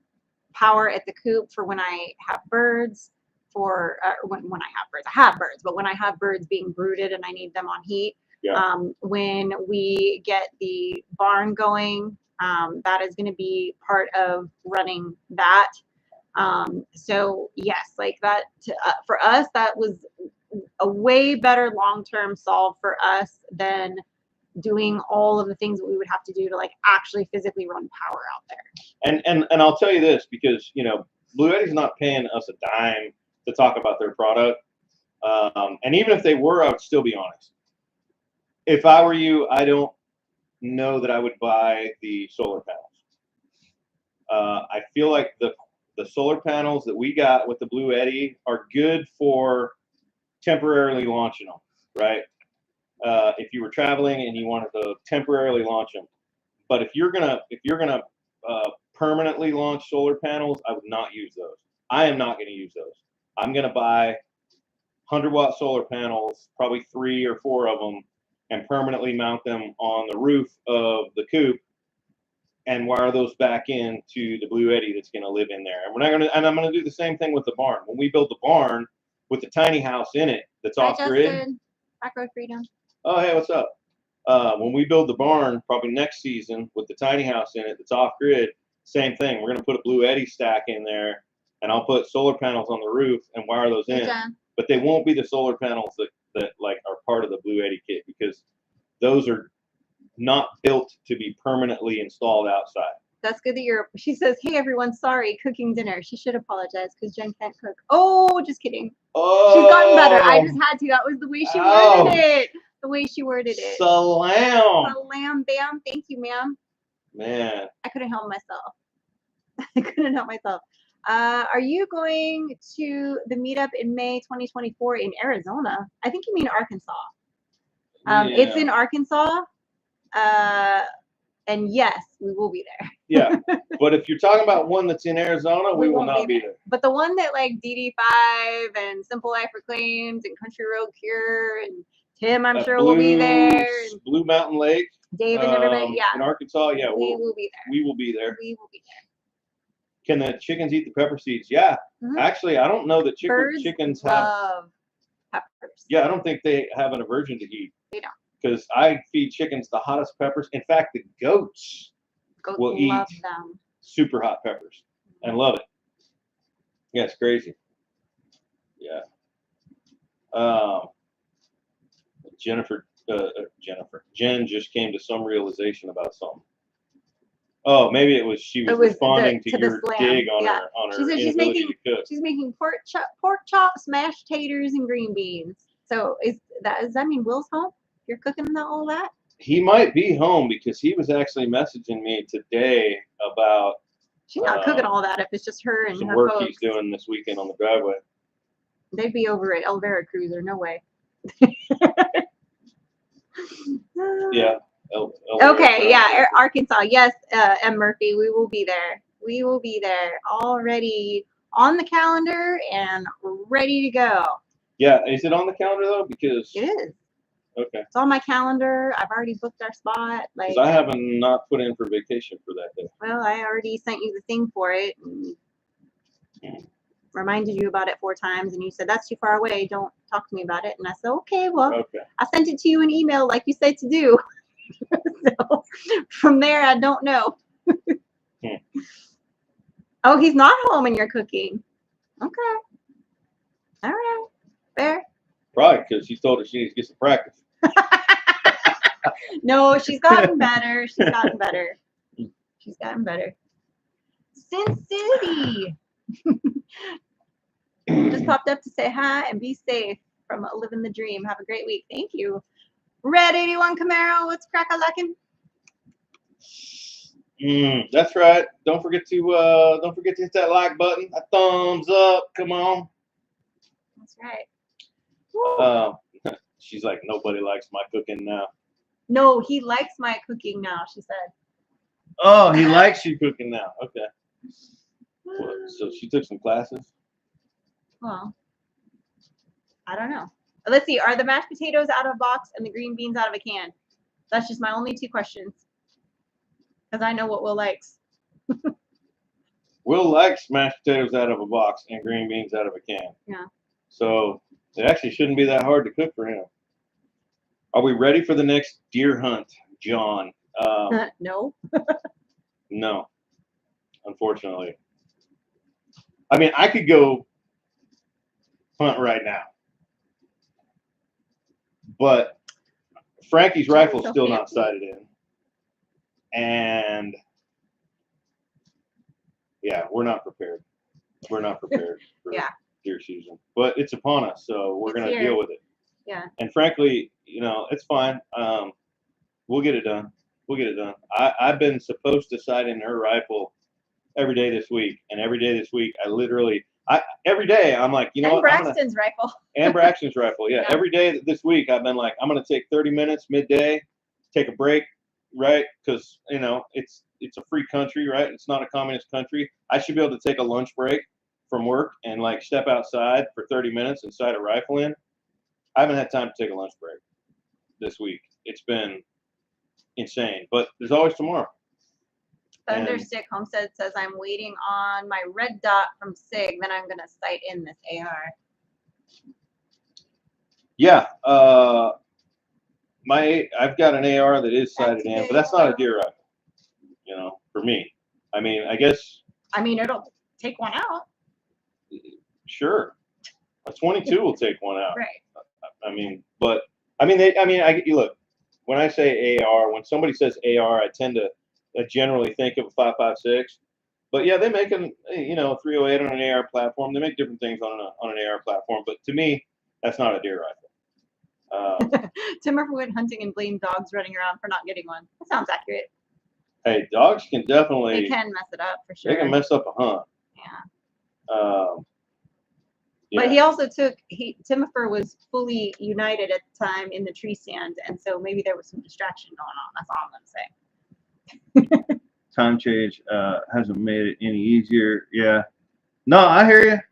power at the coop for when I have birds. For when I have birds, but when I have birds being brooded and I need them on heat.
Yeah.
When we get the barn going, that is going to be part of running that. So yes, like that for us, that was a way better long-term solve for us than doing all of the things that we would have to do to like actually physically run power out there.
And I'll tell you this, because Blue Eddy's not paying us a dime to talk about their product. And even if they were, I would still be honest. If I were you, I don't know that I would buy the solar panels. I feel like the solar panels that we got with the Blue Eddy are good for temporarily launching them, right? If you were traveling and you wanted to temporarily launch them. But if you're gonna permanently launch solar panels, I would not use those. I am not going to use those. I'm going to buy 100-watt solar panels, probably 3 or 4 of them, and permanently mount them on the roof of the coop and wire those back into the Blue Eddy that's going to live in there. And I'm going to do the same thing with the barn. When we build the barn with the tiny house in it that's off grid.
Back row freedom.
Oh, hey, what's up? When we build the barn, probably next season with the tiny house in it that's off grid, same thing. We're going to put a Blue Eddy stack in there, and I'll put solar panels on the roof and wire those in. But they won't be the solar panels that like are part of the Blue Eddy kit, because those are not built to be permanently installed outside.
That's good that she says, hey everyone, sorry, cooking dinner. She should apologize because Jen can't cook. Oh, just kidding.
Oh,
she's gotten better. I just had to. That was the way she worded it. The way she worded it.
Salam.
Salam, bam. Thank you, ma'am.
Man.
I couldn't help myself. I couldn't help myself. Are you going to the meetup in May 2024 in Arizona? I think you mean Arkansas. It's in Arkansas. And yes, we will be there.
Yeah, but if you're talking about one that's in Arizona, we will not be there.
But the one that like DD5 and Simple Life Reclaimed and Country Road Cure and Tim, I'm sure will be there. And
Blue Mountain Lake.
Dave and everybody, yeah.
In Arkansas, yeah,
we will be there.
We will be there.
We will be there.
Can the chickens eat the pepper seeds? Yeah. Mm-hmm. Actually, I don't know that chickens
love peppers.
Yeah, I don't think they have an aversion to heat.
They don't.
Because I feed chickens the hottest peppers. In fact, the goats will eat
them.
super hot peppers and love it. Yeah, it's crazy. Yeah. Jen just came to some realization about something. Oh, maybe it was she was responding to your dig on her
she said
inability to cook.
She's making pork chops, mashed taters, and green beans. So does that mean Will's home? You're cooking all that?
He might be home because he was actually messaging me today about.
She's not cooking all that if it's just her and
some
her
work
folks.
He's doing this weekend on the driveway.
They'd be over at El Veracruzer, no way.
Yeah.
Okay, yeah, Arkansas. Yes, M. Murphy, we will be there. We will be there already on the calendar and ready to go.
Yeah, is it on the calendar though? Because
it is.
Okay.
It's on my calendar. I've already booked our spot. Like
I haven't not put in for vacation for that day.
Well, I already sent you the thing for it. And reminded you about it 4 times, and you said that's too far away. Don't talk to me about it. And I said, okay, well, I sent it to you in email like you said to do. So from there, I don't know. Oh, he's not home and you're cooking. Okay. All right. Fair.
Probably because she told her she needs to get some practice.
No, she's gotten better. She's gotten better. She's gotten better. Sin City. Just popped up to say hi and be safe from Living the Dream. Have a great week. Thank you. Red 81 Camaro. What's crack-a-lackin'?
That's right. Don't forget to hit that like button. A thumbs up. Come on.
That's right.
She's like, nobody likes my cooking now.
No, he likes my cooking now, she said.
Oh, he likes you cooking now. Okay. So she took some classes.
Well, I don't know. Let's see. Are the mashed potatoes out of a box and the green beans out of a can? That's just my only 2 questions. Because I know what Will likes.
Will likes mashed potatoes out of a box and green beans out of a can.
Yeah.
So it actually shouldn't be that hard to cook for him. Are we ready for the next deer hunt, John?
No.
No, unfortunately. I mean, I could go hunt right now, but Frankie's rifle's
so
still
fancy.
not sighted in, and yeah, we're not prepared. We're not prepared for
Yeah.
deer season, but it's upon us, so we're going to deal with it.
Yeah.
And frankly, it's fine. We'll get it done. We'll get it done. I've been supposed to sight in her rifle every day this week, and every day this week, every day I'm like, you know what?
Braxton's rifle.
And Braxton's rifle, yeah. Every day this week, I've been like, I'm going to take 30 minutes midday, take a break, right? Because it's a free country, right? It's not a communist country. I should be able to take a lunch break from work and like step outside for 30 minutes and sight a rifle in. I haven't had time to take a lunch break this week. It's been insane, but there's always tomorrow.
Thunderstick Homestead says, I'm waiting on my red dot from SIG, then I'm going to sight in this AR.
Yeah, I've got an AR that is sighted in, but that's not a deer rifle, for me. I mean, I guess.
I mean, it'll take one out.
Sure. A 22 will take one out.
Right.
I mean, look, when I say AR, when somebody says AR, I tend to generally think of a 5.56. But yeah, they make a 308 on an AR platform. They make different things on an AR platform. But to me, that's not a deer rifle.
Timber went hunting and blamed dogs running around for not getting one. That sounds accurate.
Hey, dogs can definitely.
They can mess it up for sure.
They can mess up a hunt.
Yeah.
Yeah.
But he also Timifer was fully united at the time in the tree stand, and so maybe there was some distraction going on. That's all I'm gonna say.
Time change hasn't made it any easier. Yeah. No, I hear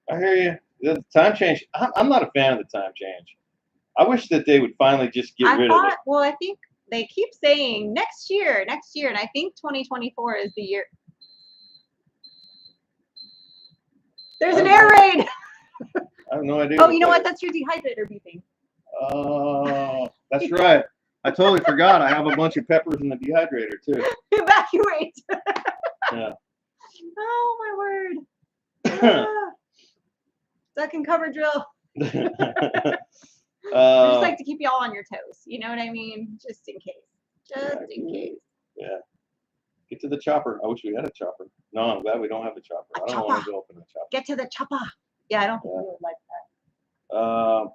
you. The time change. I'm not a fan of the time change. I wish that they would finally just get rid of it.
Well, I think they keep saying next year, and I think 2024 is the year. There's an air raid.
I have no idea.
Oh, you know what? That's your dehydrator beeping.
Oh, that's right. I totally forgot. I have a bunch of peppers in the dehydrator too.
Evacuate.
Yeah.
Oh my word. Duck and cover drill. I just like to keep y'all on your toes. You know what I mean? Just in case.
Yeah. Get to the chopper. I wish we had a chopper. No, I'm glad we don't have a chopper. I don't want to go up in the chopper.
Get to the chopper. Yeah, I don't think we would like that.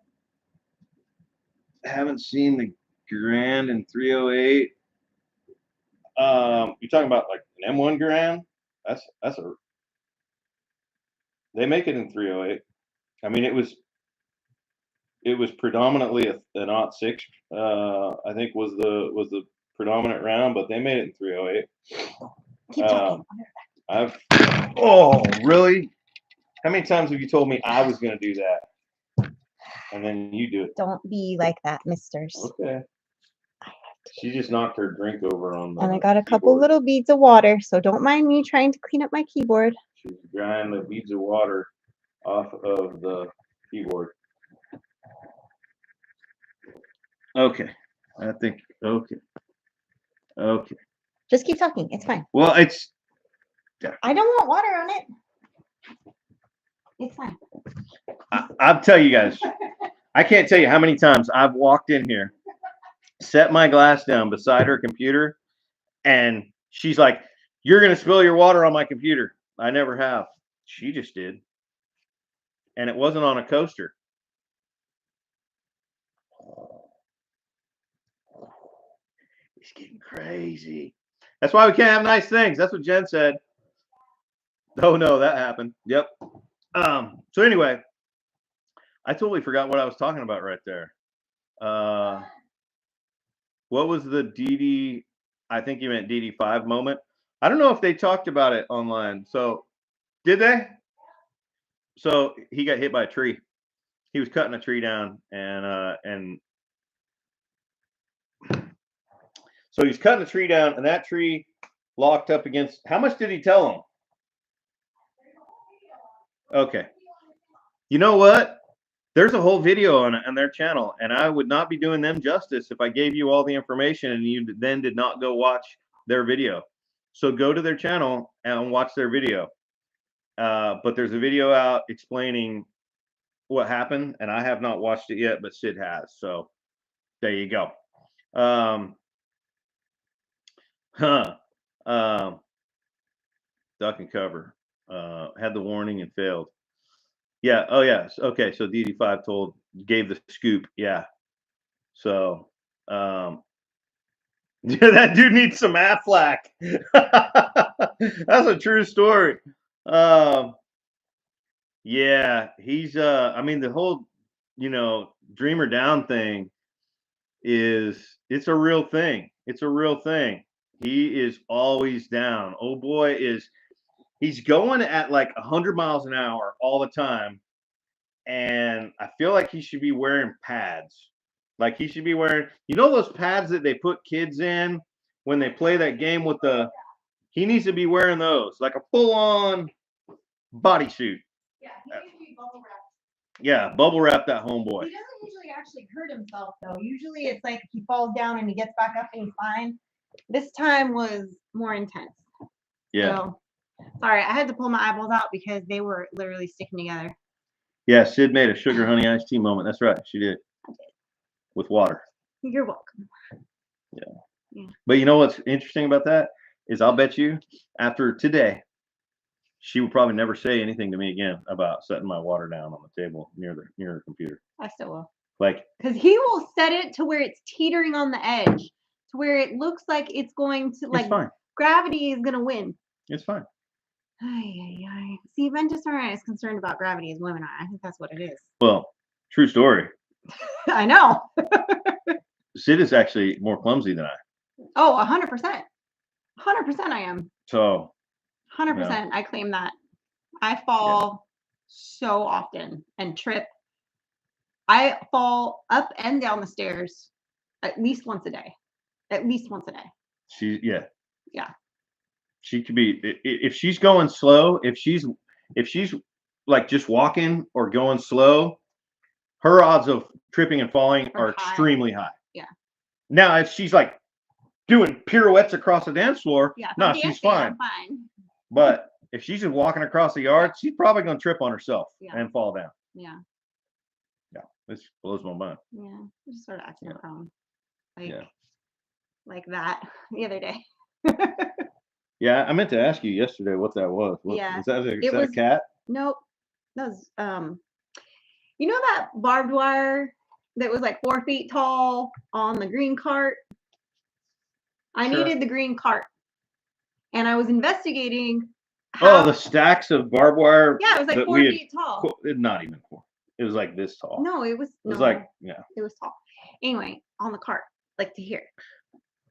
Haven't seen the Grand in 308. You're talking about like an M1 Grand? They make it in 308. I mean, it was predominantly an 06. I think was the predominant round, but they made it in 308.
Keep talking.
Oh, really? How many times have you told me I was going to do that? And then you do it.
Don't be like that, misters.
Okay. She just knocked her drink over on the
And I got a couple little beads of water, so don't mind me trying to clean up my keyboard.
She's grinding the beads of water off of the keyboard. Okay. I think, okay.
Just keep talking. It's fine.
Well, it's...
I don't want water on it. It's fine.
I'll tell you guys. I can't tell you how many times I've walked in here, set my glass down beside her computer, and she's like, "You're going to spill your water on my computer." I never have. She just did. And it wasn't on a coaster. It's getting crazy. That's why we can't have nice things. That's what Jen said. Oh no, that happened. Yep. So anyway, I totally forgot what I was talking about right there. What was the DD? I think you meant DD5 moment. I don't know if they talked about it online. So did they? So he got hit by a tree. He was cutting a tree down, and so he's cutting a tree down, and that tree locked up against. How much did he tell him? Okay. You know what? There's a whole video on their channel, and I would not be doing them justice if I gave you all the information and you then did not go watch their video. So go to their channel and watch their video. But there's a video out explaining what happened, and I have not watched it yet, but Sid has. So there you go. Duck and cover. Had the warning and failed. Yeah. Oh, yeah. Okay. So DD5 gave the scoop. Yeah. So, that dude needs some Aflac. That's a true story. Yeah, he's, I mean, the whole, dreamer down thing it's a real thing. It's a real thing. He is always down. Oh boy, he's going at like 100 miles an hour all the time. And I feel like he should be wearing pads. Like he should be wearing, those pads that they put kids in when they play that game with he needs to be wearing those, like a full-on bodysuit.
Yeah, he needs to be bubble wrapped.
Yeah, bubble wrap that homeboy.
He doesn't usually actually hurt himself though. Usually it's like he falls down and he gets back up and he's fine. This time was more intense.
Yeah.
So, sorry, I had to pull my eyeballs out because they were literally sticking together.
Yeah, Sid made a sugar honey iced tea moment. That's right, she did.
I did.
With water.
You're welcome.
Yeah. But you know what's interesting about that is I'll bet you after today, she will probably never say anything to me again about setting my water down on the table near the computer.
I still will.
Like,
because he will set it to where it's teetering on the edge, to where it looks like it's going to
it's fine.
Gravity is gonna win.
It's fine.
See, men just aren't as concerned about gravity as women are. I think that's what it is.
Well, true story.
I know.
Sid is actually more clumsy than I.
Oh, 100%. 100% I am.
So
100% I claim that. I fall so often and trip. I fall up and down the stairs at least once a day. At least once a day.
Yeah. She could be, if she's going slow, if she's like just walking or going slow, her odds of tripping and falling are extremely high.
Yeah.
Now, if she's like doing pirouettes across the dance floor, no, she's fine.
I'm fine.
But if she's just walking across the yard, she's probably going to trip on herself and fall down.
Yeah.
Yeah. This blows my mind.
Yeah. Just sort of acting prone. Like that the other day.
Yeah, I meant to ask you yesterday what that was. Is that a cat?
Nope. That was that barbed wire that was like 4 feet tall on the green cart? I needed the green cart. And I was investigating
the stacks of barbed wire.
Yeah, it was like 4 feet tall.
Not even 4. It was like this tall.
No, it was
It
was tall. Anyway, on the cart, like to here.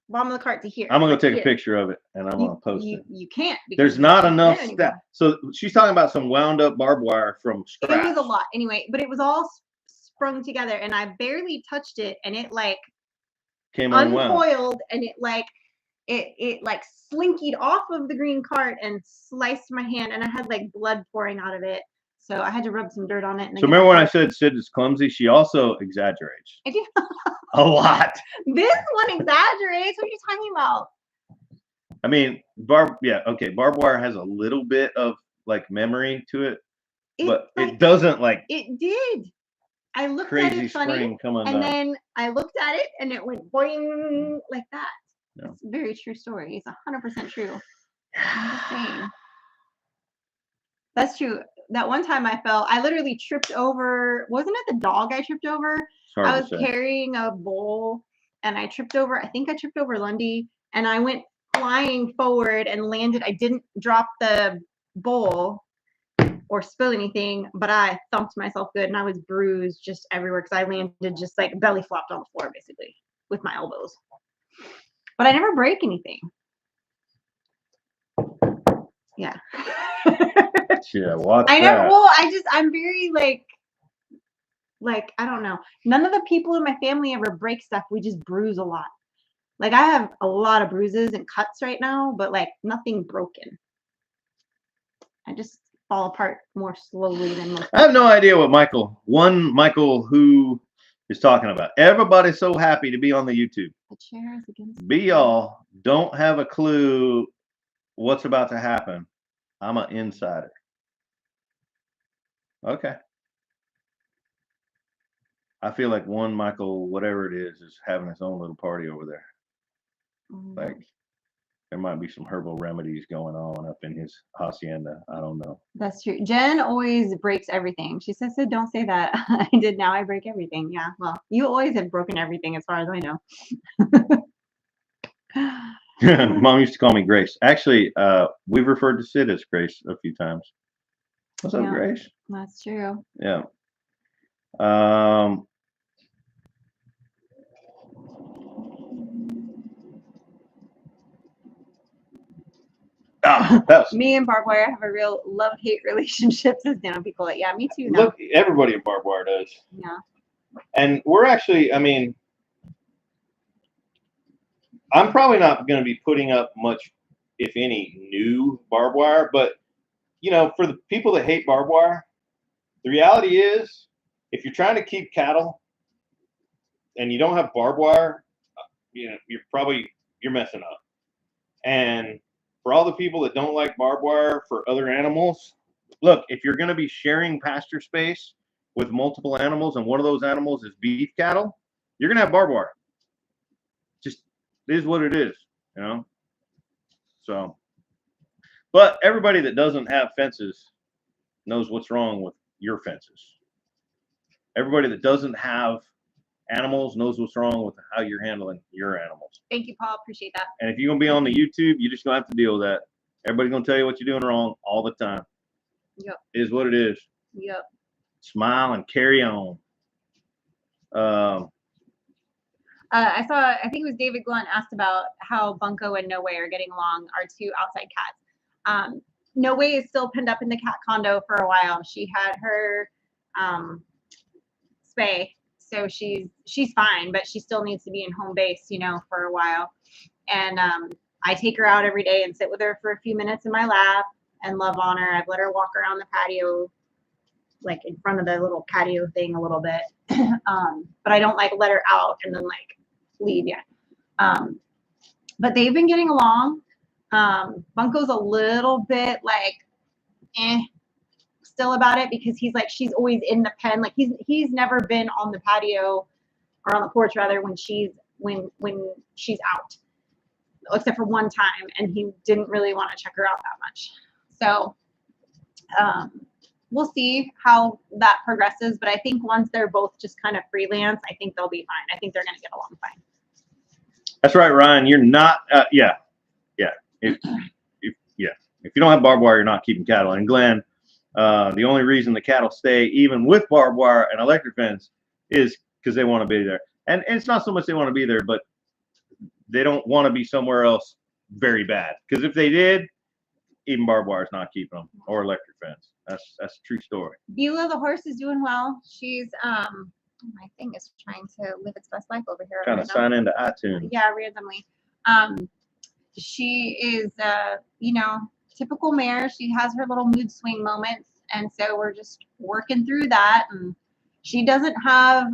Bottom of the cart to here.
I'm gonna take a picture of it and I'm gonna post it.
You can't.
There's not enough stuff. So she's talking about some wound up barbed wire from scratch.
It was a lot anyway, but it was all sprung together, and I barely touched it, and it like
came
uncoiled, and it like slinkied off of the green cart and sliced my hand, and I had like blood pouring out of it. So I had to rub some dirt on it. And
so remember when I said Sid is clumsy? She also exaggerates.
I do.
A lot.
This one exaggerates. What are you talking about?
I mean, barbed wire has a little bit of like memory to it, but it doesn't like.
It did. I looked
crazy
at it funny,
spring coming
and
down.
then I looked at it, and it went boing like that.
Yeah.
It's a very true story. It's 100% true. I'm just saying. That's true. That one time I fell, I literally tripped over. Wasn't it the dog I tripped over? I was carrying a bowl and I tripped over. I think I tripped over Lundy, and I went flying forward and landed. I didn't drop the bowl or spill anything, but I thumped myself good and I was bruised just everywhere because I landed just like belly flopped on the floor basically with my elbows. But I never break anything. Yeah.
Yeah, watch
I never.
that.
Well, I'm very like I don't know. None of the people in my family ever break stuff. We just bruise a lot. Like I have a lot of bruises and cuts right now, but like nothing broken. I just fall apart more slowly than most
I have
people.
no idea what Michael who is talking about. Everybody's so happy to be on the YouTube.
The chair is against.
Be y'all don't have a clue what's about to happen. I'm an insider. Okay. I feel like one Michael, whatever it is having his own little party over there. Like there might be some herbal remedies going on up in his hacienda. I don't know.
That's true. Jen always breaks everything. She says, "Don't say that." I did. Now I break everything. Yeah. Well, you always have broken everything, as far as I know.
Mom used to call me Grace. Actually, we've referred to Sid as Grace a few times. What's up, Grace?
That's true.
Yeah. That was,
Me and barbed wire have a real love-hate relationship, says Dan Picola. Yeah, me too. Now.
Look, everybody in barbed wire does.
Yeah.
And we're actually, I mean, I'm probably not going to be putting up much, if any, new barbed wire. But, you know, for the people that hate barbed wire, the reality is if you're trying to keep cattle and you don't have barbed wire, you know, you're messing up. And for all the people that don't like barbed wire for other animals, look, if you're going to be sharing pasture space with multiple animals and one of those animals is beef cattle, you're going to have barbed wire. Just is what it is, you know? So, but everybody that doesn't have fences knows what's wrong with your fences. Everybody that doesn't have animals knows what's wrong with how you're handling your animals.
Thank you, Paul. Appreciate that.
And if you're going to be on the YouTube, you're just going to have to deal with that. Everybody's going to tell you what you're doing wrong all the time.
Yep.
It is what it is.
Yep.
Smile and carry on.
I think it was David Glunt asked about how Bunko and No Way are getting along, our two outside cats. No Way is still pinned up in the cat condo for a while. She had her spay, so she's fine, but she still needs to be in home base, you know, for a while. And I take her out every day and sit with her for a few minutes in my lap and love on her. I've let her walk around the patio, like in front of the little patio thing a little bit. But I don't like let her out and then like leave yet. But they've been getting along. Bunko's a little bit like still about it because he's like she's always in the pen. Like he's never been on the patio or on the porch rather when she's out, except for one time, and he didn't really want to check her out that much. So we'll see how that progresses, but I think once they're both just kind of freelance, I think they'll be fine. I think they're going to get along fine.
That's right, Ryan. You're not. Yeah. If you don't have barbed wire, you're not keeping cattle. And Glenn, the only reason the cattle stay, even with barbed wire and electric fence, is because they want to be there. And it's not so much they want to be there, but they don't want to be somewhere else very bad. Because if they did, even barbed wire is not keeping them, or electric fence. That's a true story.
Beulah, the horse, is doing well. She's my thing is trying to live its best life over here.
Trying to sign into iTunes.
Yeah, randomly. She is you know, typical mare. She has her little mood swing moments, and so we're just working through that. And she doesn't have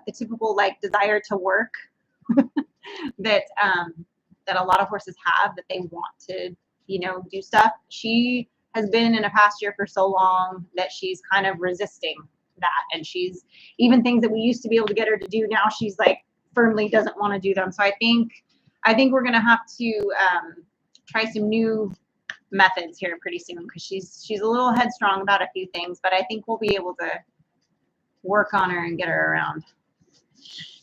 the typical like desire to work that a lot of horses have, that they want to, you know, do stuff. She has been in a pasture for so long that she's kind of resisting that, and she's even things that we used to be able to get her to do, now she's like firmly doesn't want to do them. So I think we're gonna have to try some new methods here pretty soon, because she's a little headstrong about a few things, but I think we'll be able to work on her and get her around.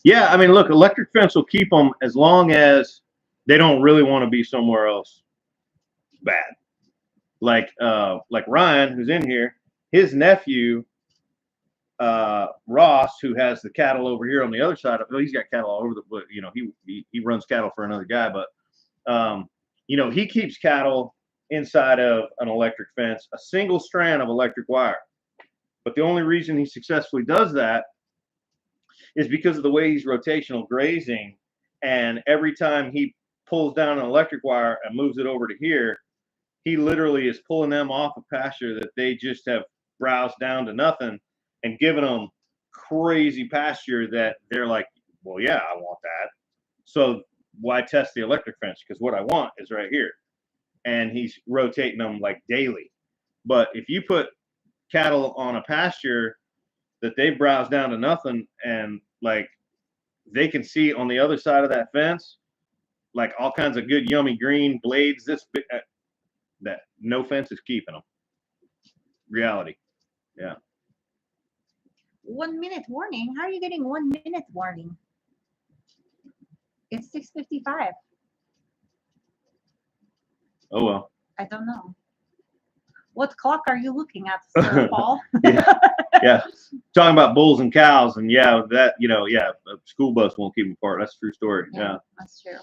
Yeah, I mean, look, electric fence will keep them as long as they don't really want to be somewhere else bad. Like Ryan, who's in here, his nephew, Ross, who has the cattle over here on the other side of, well, he's got cattle all over but he runs cattle for another guy, but he keeps cattle inside of an electric fence, a single strand of electric wire. But the only reason he successfully does that is because of the way he's rotational grazing, and every time he pulls down an electric wire and moves it over to here, he literally is pulling them off a pasture that they just have browsed down to nothing and giving them crazy pasture that they're like, well, yeah, I want that. So why test the electric fence? Because what I want is right here. And he's rotating them like daily. But if you put cattle on a pasture that they browse down to nothing, and like they can see on the other side of that fence, like all kinds of good, yummy green blades, that no fence is keeping them. Reality. Yeah.
1 minute warning. How are you getting 1 minute warning? It's 6:55.
Oh, well.
I don't know. What clock are you looking at, Sir Paul?
Yeah. Talking about bulls and cows, and a school bus won't keep them apart. That's a true story. Yeah.
That's true.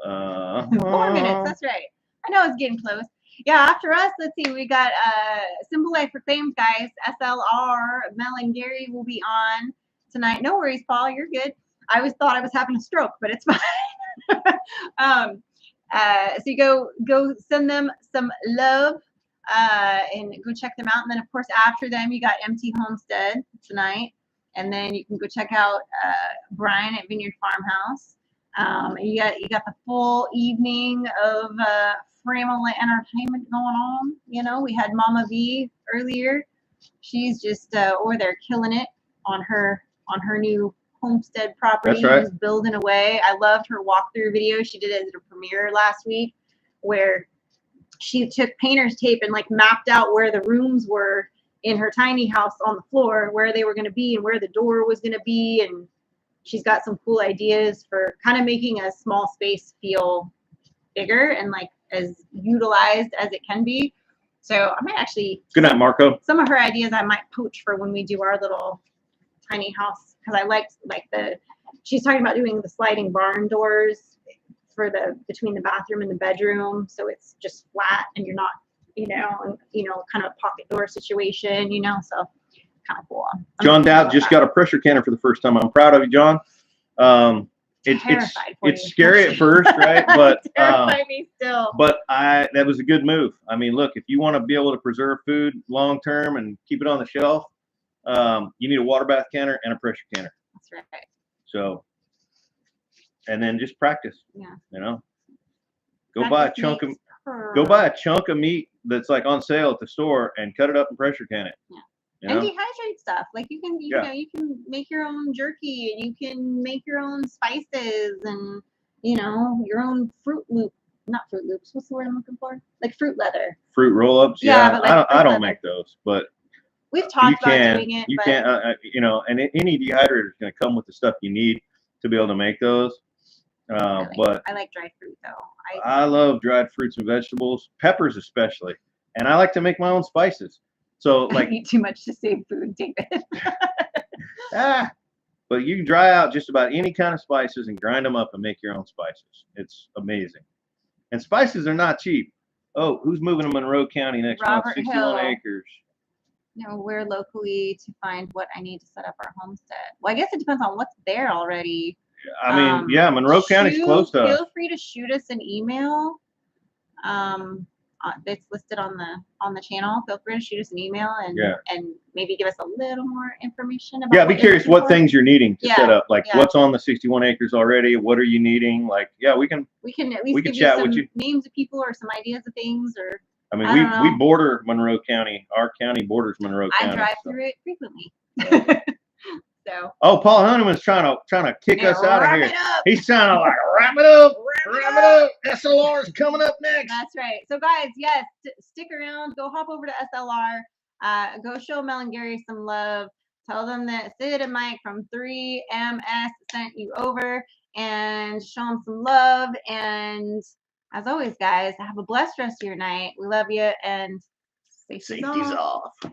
4
minutes. That's right. I know it's getting close. Yeah, after us, let's see. We got Simple Life Reclaimed, guys. SLR, Mel and Gary will be on tonight. No worries, Paul. You're good. I always thought I was having a stroke, but it's fine. So you go send them some love and go check them out. And then, of course, after them, you got MT Homestead tonight. And then you can go check out Brian at Vineyard Farmhouse. You got the full evening of family entertainment going on. We had Mama V earlier. She's just over there killing it on her new homestead property.
That's right.
Just building away. I loved her walkthrough video. She did it at a premiere last week where she took painter's tape and like mapped out where the rooms were in her tiny house on the floor, where they were going to be and where the door was going to be. And she's got some cool ideas for kind of making a small space feel bigger and like as utilized as it can be. So I might actually,
good night, Marco.
Some of her ideas I might poach for when we do our little tiny house, because I liked she's talking about doing the sliding barn doors for between the bathroom and the bedroom, so it's just flat and you're not kind of a pocket door situation, so kind of cool.
John Dowd just got a pressure canner for the first time. I'm proud of you, John. It's scary at first, right? But
terrified me still.
But that was a good move. I mean, look, if you want to be able to preserve food long term and keep it on the shelf, you need a water bath canner and a pressure canner.
That's right.
So, and then just practice.
Yeah.
Go buy a chunk of meat that's like on sale at the store and cut it up and pressure can it.
Yeah. And dehydrate stuff. Like you can make your own jerky, and you can make your own spices, and your own not Fruit Loops. What's the word I'm looking for? Like fruit leather.
Fruit roll-ups.
Yeah, but like
I don't make those, but
we've talked about doing it.
You can't, and any dehydrator is going to come with the stuff you need to be able to make those. But
I like dried fruit though.
I love dried fruits and vegetables, peppers especially, and I like to make my own spices. So like,
I eat too much to save food, David.
But you can dry out just about any kind of spices and grind them up and make your own spices. It's amazing. And spices are not cheap. Oh, who's moving to Monroe County next month? 61 acres.
Where locally to find what I need to set up our homestead. Well, I guess it depends on what's there already.
I mean, Monroe County's close to us.
Feel free to shoot us an email. That's listed on the channel. Feel free to shoot us an email and maybe give us a little more information about.
Yeah, be curious what things you're needing to set up. Like what's on the 61 acres already. What are you needing? Like, we can at least chat with you. Names of people or some ideas of things, or
I mean,
we border Monroe County. Our county borders Monroe County.
I drive through it frequently. So.
Oh, Paul Hunneman's trying to kick us out of here. He's trying to wrap it up. SLR's coming up next.
That's right. So guys, yes, stick around. Go hop over to SLR. Go show Mel and Gary some love. Tell them that Sid and Mike from 3MS sent you over, and show them some love. And as always, guys, have a blessed rest of your night. We love you, and safety's
Safety's
off.
off.